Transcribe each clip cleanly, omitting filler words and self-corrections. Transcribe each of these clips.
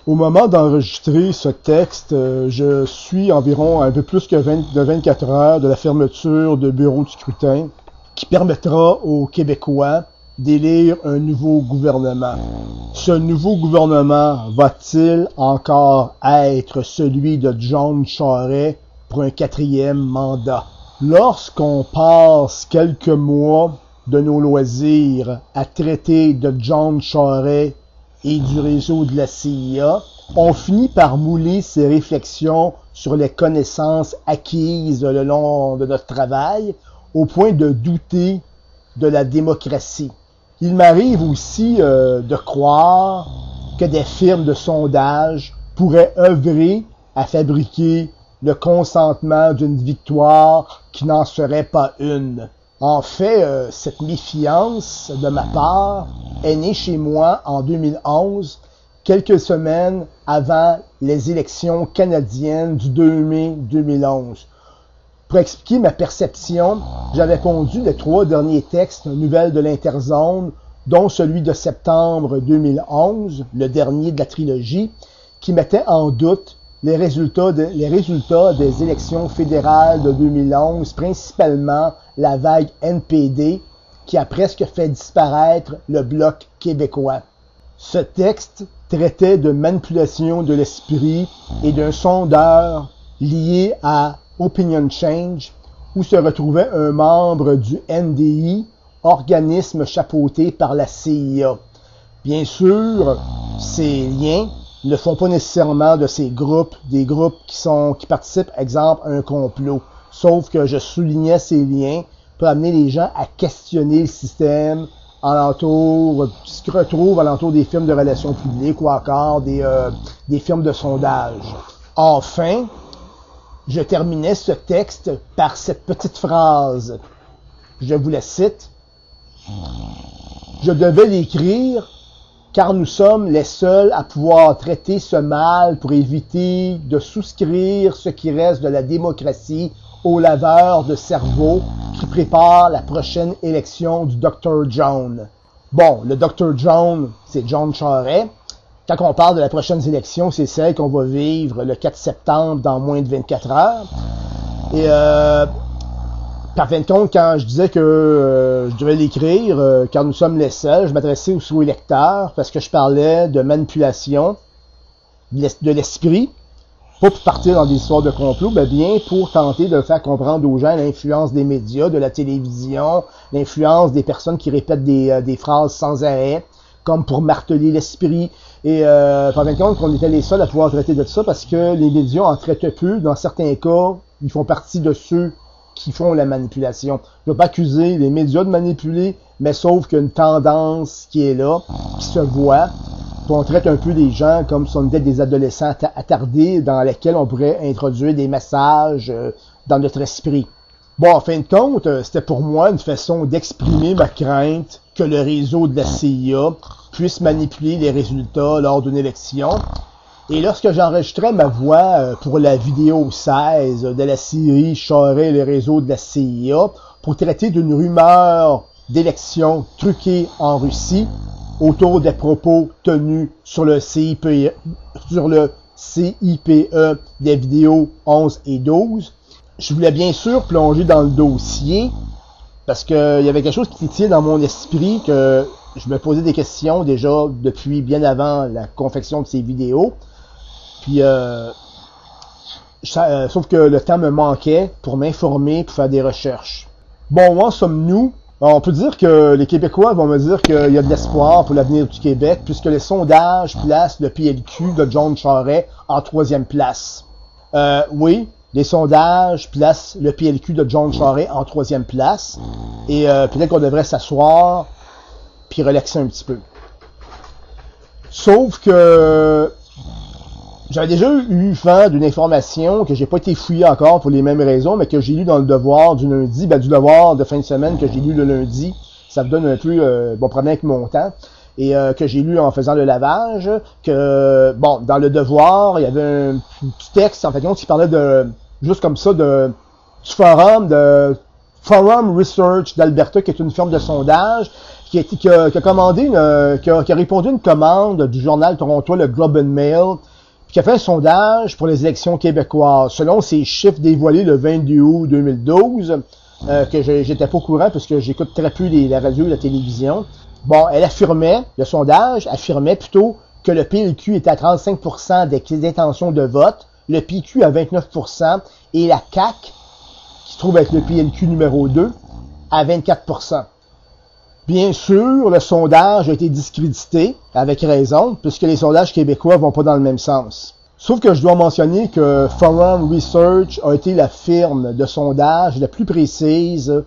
Au moment d'enregistrer ce texte, je suis environ un peu plus que 24 heures de la fermeture de bureau de scrutin qui permettra aux Québécois d'élire un nouveau gouvernement. Ce nouveau gouvernement va-t-il encore être celui de John Charest pour un 4e mandat? Lorsqu'on passe quelques mois de nos loisirs à traiter de John Charest et du réseau de la CIA, on finit par mouler ses réflexions sur les connaissances acquises le long de notre travail au point de douter de la démocratie. Il m'arrive aussi de croire que des firmes de sondage pourraient œuvrer à fabriquer le consentement d'une victoire qui n'en serait pas une. En fait, cette méfiance de ma part est née chez moi en 2011, quelques semaines avant les élections canadiennes du 2 mai 2011. Pour expliquer ma perception, j'avais pondu les 3 derniers textes nouvelles de l'Interzone, dont celui de septembre 2011, le dernier de la trilogie, qui mettait en doute les résultats des élections fédérales de 2011, principalement la vague NPD, qui a presque fait disparaître le Bloc québécois. Ce texte traitait de manipulation de l'esprit et d'un sondeur lié à Opinion Change, où se retrouvait un membre du NDI, organisme chapeauté par la CIA. Bien sûr, ces liens ne font pas nécessairement de ces groupes des groupes qui participent, exemple, à un complot. Sauf que je soulignais ces liens pour amener les gens à questionner le système ce qui retrouve alentour des firmes de relations publiques ou encore des firmes de sondage. Enfin, je terminais ce texte par cette petite phrase. Je vous la cite. Je devais l'écrire car nous sommes les seuls à pouvoir traiter ce mal pour éviter de souscrire ce qui reste de la démocratie aux laveurs de cerveau qui préparent la prochaine élection du Dr. John. Bon, le Dr. John, c'est John Charest. Quand on parle de la prochaine élection, c'est celle qu'on va vivre le 4 septembre dans moins de 24 heures. Et par fin de compte, quand je disais que je devais l'écrire, car nous sommes les seuls, je m'adressais aussi aux lecteurs parce que je parlais de manipulation de l'esprit, pas pour partir dans des histoires de complot, mais bien pour tenter de faire comprendre aux gens l'influence des médias, de la télévision, l'influence des personnes qui répètent des phrases sans arrêt, comme pour marteler l'esprit. Et par fin de compte, qu'on était les seuls à pouvoir traiter de ça parce que les médias en traitent peu. Dans certains cas, ils font partie de ceux qui font la manipulation. Je ne veux pas accuser les médias de manipuler, mais sauf qu'il y a une tendance qui est là, qui se voit. On traite un peu les gens comme si on était des adolescents attardés dans lesquels on pourrait introduire des messages dans notre esprit. Bon, en fin de compte, c'était pour moi une façon d'exprimer ma crainte que le réseau de la CIA puisse manipuler les résultats lors d'une élection. Et lorsque j'enregistrais ma voix pour la vidéo 16 de la série Charest et le réseau de la CIA pour traiter d'une rumeur d'élection truquée en Russie autour des propos tenus sur le CIPE des vidéos 11 et 12, je voulais bien sûr plonger dans le dossier parce que il y avait quelque chose qui titillait dans mon esprit que je me posais des questions déjà depuis bien avant la confection de ces vidéos. Puis, sauf que le temps me manquait pour m'informer, pour faire des recherches. Bon, où en sommes-nous? On peut dire que les Québécois vont me dire qu'il y a de l'espoir pour l'avenir du Québec, puisque les sondages placent le PLQ de John Charest en 3e place. Oui, les sondages placent le PLQ de John Charest en 3e place. Et peut-être qu'on devrait s'asseoir puis relaxer un petit peu. Sauf que j'avais déjà eu vent d'une information que j'ai pas été fouillé encore pour les mêmes raisons, mais que j'ai lu dans le Devoir du lundi, du Devoir de fin de semaine que j'ai lu le lundi. Ça me donne un peu bon problème avec mon temps. Et que j'ai lu en faisant le lavage, que bon, dans le Devoir, il y avait un petit texte en fait qui parlait de juste comme ça du forum de Forum Research d'Alberta, qui est une firme de sondage, qui a répondu à une commande du journal torontois, le Globe and Mail, qui a fait un sondage pour les élections québécoises. Selon ses chiffres dévoilés le 22 août 2012, que j'étais pas au courant parce que j'écoute très peu la radio et la télévision. Bon, le sondage affirmait plutôt que le PLQ était à 35% des intentions de vote, le PQ à 29% et la CAQ, qui se trouve être le PLQ numéro 2, à 24%. Bien sûr, le sondage a été discrédité, avec raison, puisque les sondages québécois vont pas dans le même sens. Sauf que je dois mentionner que Forum Research a été la firme de sondage la plus précise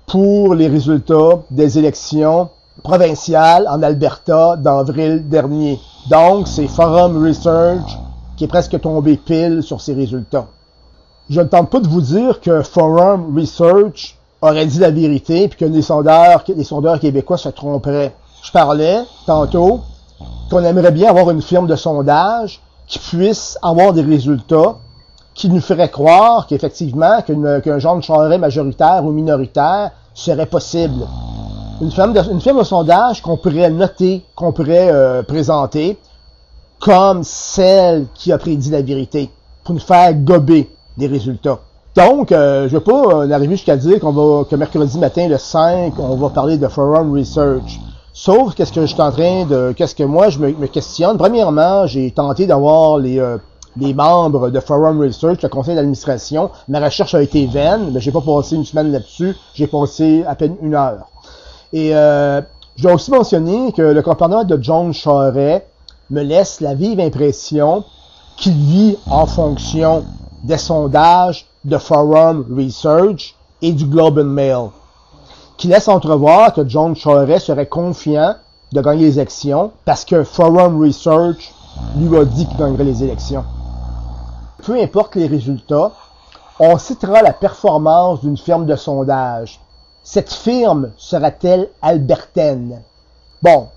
pour les résultats des élections provinciales en Alberta d'avril dernier. Donc, c'est Forum Research qui est presque tombé pile sur ces résultats. Je ne tente pas de vous dire que Forum Research aurait dit la vérité puis que les sondeurs québécois se tromperaient. Je parlais tantôt qu'on aimerait bien avoir une firme de sondage qui puisse avoir des résultats qui nous feraient croire qu'effectivement qu'un genre de Charest majoritaire ou minoritaire serait possible. Une firme de sondage qu'on pourrait noter, qu'on pourrait présenter comme celle qui a prédit la vérité pour nous faire gober des résultats. Donc, je ne vais pas arriver jusqu'à dire que mercredi matin, le 5, on va parler de Forum Research. Sauf qu'est-ce que moi je me questionne. Premièrement, j'ai tenté d'avoir les membres de Forum Research, le conseil d'administration. Ma recherche a été vaine, mais j'ai pas passé une semaine là-dessus. J'ai passé à peine 1 heure. Et je dois aussi mentionner que le comportement de John Charest me laisse la vive impression qu'il vit en fonction des sondages de Forum Research et du Globe and Mail, qui laisse entrevoir que John Charest serait confiant de gagner les élections parce que Forum Research lui a dit qu'il gagnerait les élections. Peu importe les résultats, on citera la performance d'une firme de sondage. Cette firme sera-t-elle albertaine? Bon,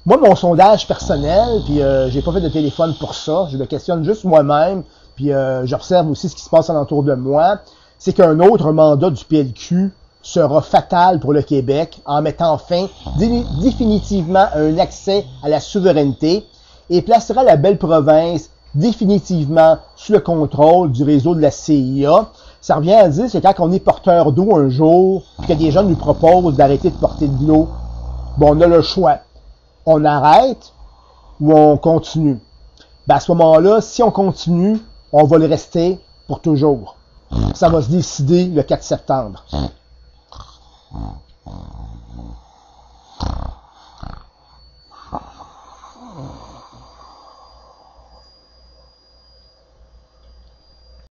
moi, mon sondage personnel, puis j'ai pas fait de téléphone pour ça, je me questionne juste moi-même, puis j'observe aussi ce qui se passe alentour de moi, c'est qu'un autre mandat du PLQ sera fatal pour le Québec en mettant fin définitivement à un accès à la souveraineté et placera la belle province définitivement sous le contrôle du réseau de la CIA. Ça revient à dire que quand on est porteur d'eau un jour, puis que des gens nous proposent d'arrêter de porter de l'eau, bon, on a le choix. On arrête ou on continue. Ben à ce moment-là, si on continue, on va le rester pour toujours. Ça va se décider le 4 septembre.